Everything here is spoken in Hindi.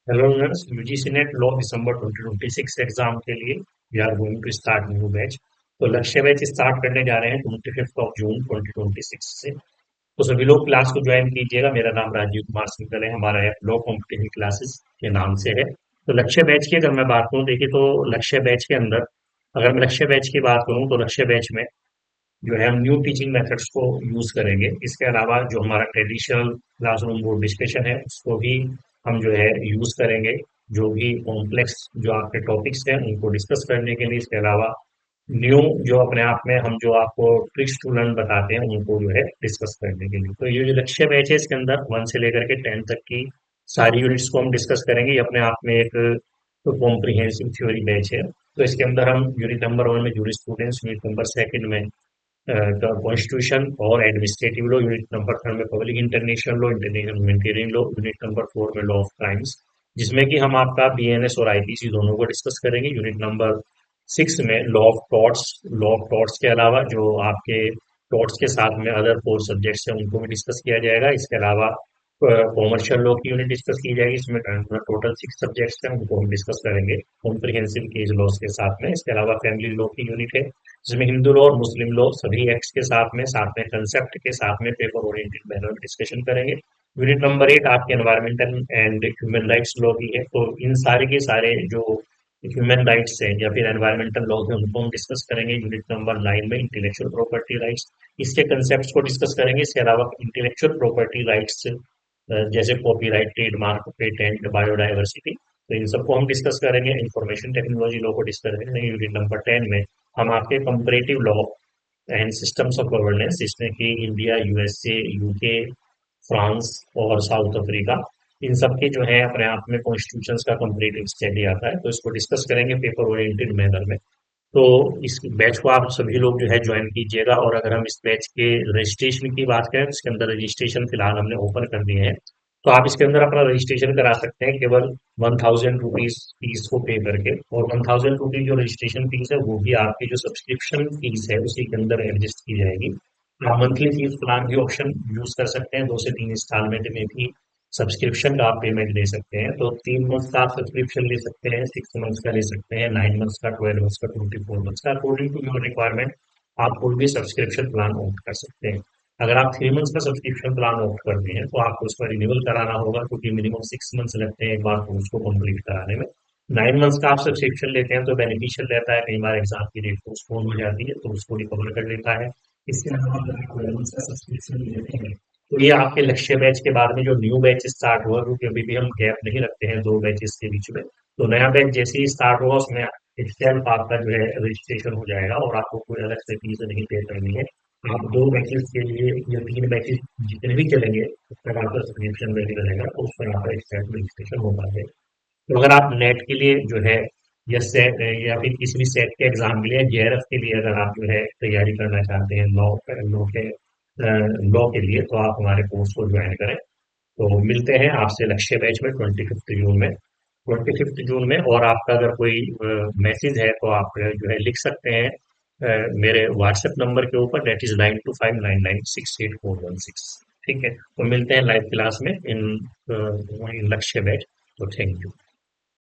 Hello viewers, UGC NET law दिसंबर 2026 एग्जाम के लिए we are going to start new batch. तो लक्ष्य बैच स्टार्ट करने जा रहे हैं 25 जून 2026 से। तो सभी लोग क्लास को ज्वाइन कीजिएगा। मेरा नाम राजीव कुमार सिंगल है, हमारा ऐप लॉ कॉम्पिटिटिव क्लासेस के नाम से है। तो लक्ष्य बैच की अगर मैं बात करूँ, देखिए तो लक्ष्य बैच के अंदर अगर मैं लक्ष्य बैच की बात करूँ तो लक्ष्य बैच में जो है हम न्यू टीचिंग मेथड्स को यूज करेंगे। इसके अलावा जो हमारा ट्रेडिशनल क्लासरूम बोर्ड डिस्कशन है उसको भी हम जो है यूज करेंगे। जो भी कॉम्प्लेक्स जो आपके टॉपिक्स हैं उनको डिस्कस करने के लिए। इसके अलावा न्यू जो अपने आप में हम जो आपको ट्रिक्स टू लर्न बताते हैं उनको जो है डिस्कस करने के लिए। तो ये जो लक्ष्य बैच है इसके अंदर 1 से लेकर के 10 तक की सारी यूनिट्स को हम डिस्कस करेंगे। ये अपने आप में एक कॉम्प्रिहेंसिव थ्योरी बैच है। तो इसके अंदर हम यूनिट नंबर 1 में जूरिस्प्रूडेंस, यूनिट नंबर 2 में कॉन्स्टिट्यूशन और एडमिनिस्ट्रेटिव लॉ, यूनिट नंबर 3 में public international law, international humanitarian law, unit number 4 में लॉ ऑफ क्राइम्स, जिसमें कि हम आपका बीएनएस और आईपीसी दोनों को डिस्कस करेंगे। यूनिट नंबर 6 में लॉ ऑफ टॉर्ट्स के अलावा जो आपके टॉर्ट्स के साथ में अदर 4 सब्जेक्ट्स हैं उनको भी डिस्कस किया जाएगा। इसके अलावा कॉमर्शियल लॉ की यूनिट डिस्कस की जाएगी। इसमें टोटल 6 सब्जेक्ट्स हैं उनको हम डिस्कस करेंगे कॉम्प्रिहेंसिव केस लॉस के साथ में। इसके अलावा फैमिली लॉ की यूनिट है जिसमें हिंदू लॉ और मुस्लिम लॉ सभी एक्ट्स के साथ में कंसेप्ट के साथ में पेपर ओरिएंटेड मैनर में डिस्कशन करेंगे। यूनिट नंबर 8 आपके environmental and human rights law की है। तो इन सारे के सारे जो ह्यूमन राइट्स है या फिर एनवायरमेंटल लॉ है उनको हम डिस्कस करेंगे। यूनिट नंबर 9 में इंटेलेक्चुअल प्रॉपर्टी राइट्स, इसके कंसेप्ट को डिस्कस करेंगे। इसके अलावा इंटेलेक्चुअल प्रॉपर्टी राइट्स जैसे कॉपीराइट, ट्रेडमार्क, पेटेंट, बायोडाइवर्सिटी, तो इन सबको हम डिस्कस करेंगे। इंफॉर्मेशन टेक्नोलॉजी लॉ को डिस्कस करेंगे। यूनिट नंबर 10 में हम आपके comparative law and systems of governance, जिसमें कि इंडिया, यूएसए, यूके, फ्रांस और साउथ अफ्रीका, इन सब के जो है अपने आप में कॉन्स्टिट्यूशंस का कंपैरेटिव स्टडी आता है। तो इसको डिस्कस करेंगे पेपर ओरिएंटेड मैनर में। तो इस बैच को आप सभी लोग जो है ज्वाइन कीजिएगा। और अगर हम इस बैच के रजिस्ट्रेशन की बात करें तो इसके अंदर रजिस्ट्रेशन फिलहाल हमने ओपन कर दिए हैं। तो आप इसके अंदर अपना रजिस्ट्रेशन करा सकते हैं केवल 1000 रुपीज फीस को पे करके। और 1000 रुपीज जो रजिस्ट्रेशन फीस है वो भी आपकी जो सब्सक्रिप्शन फीस है उसी के अंदर एडजस्ट की जाएगी। आप मंथली फीस प्लान भी ऑप्शन यूज कर सकते हैं, 2 से 3 इंस्टॉलमेंट में भी सब्सक्रिप्शन का आप पेमेंट ले सकते हैं। तो 3 मंथ्स का आप सब्सक्रिप्शन ले सकते हैं, 6 मंथ्स का ले सकते हैं, 9 मंथ्स का, 12 मंथ्स का, 24 मंथ्स का, अकॉर्डिंग टू योर रिक्वायरमेंट आप कोई भी सब्सक्रिप्शन प्लान ऑप्ट कर सकते हैं। अगर आप 3 मंथ्स का सब्सक्रिप्शन प्लान ऑप्ट करते हैं तो आपको उसका रिन्यूअल कराना होगा, क्योंकि मिनिमम 6 मंथ्स लगते हैं एक बार कोर्स को कंप्लीट कराने में। 9 मंथ्स का आप सब्सक्रिप्शन लेते हैं तो बेनिफिशियल रहता है, कई बार एग्जाम की डेट पोस्टपोन हो जाती है तो उसको रिकवर कर लेता है। इसके अलावा अगर आप 12 मंथ्स का सब्सक्रिप्शन लेते हैं तो ये आपके लक्ष्य बैच के बाद में जो न्यू बैच स्टार्ट हुआ, क्योंकि अभी भी हम गैप नहीं रखते हैं 2 बैचेस के बीच में, तो नया बैच जैसे ही स्टार्ट होगा उसमें सेल्फ आपका जो है रजिस्ट्रेशन हो जाएगा और आपको कोई अलग से फीस नहीं पे करनी है। आप 2 बैचेस के लिए या 3 बैचेस जितने भी चलेंगे उस पर आपका सब्सक्रिप्शन वैलिड रहेगा, तो उस पर आपका सेल्फ रजिस्ट्रेशन हो पाएगा। तो अगर आप नेट के लिए जो है या सेट या फिर किसी भी सेट के एग्जाम के लिए, जेआरएफ के लिए अगर आप जो है तैयारी करना चाहते हैं लॉ के लिए, तो आप हमारे कोर्स को ज्वाइन करें। तो मिलते हैं आपसे लक्ष्य बैच में 25 जून में। 25 जून में। और आपका अगर कोई मैसेज है तो आप जो है लिख सकते हैं मेरे व्हाट्सएप नंबर के ऊपर, डेट इज 9259968416। ठीक है, तो मिलते हैं लाइव क्लास में इन लक्ष्य बैच। तो थैंक यू।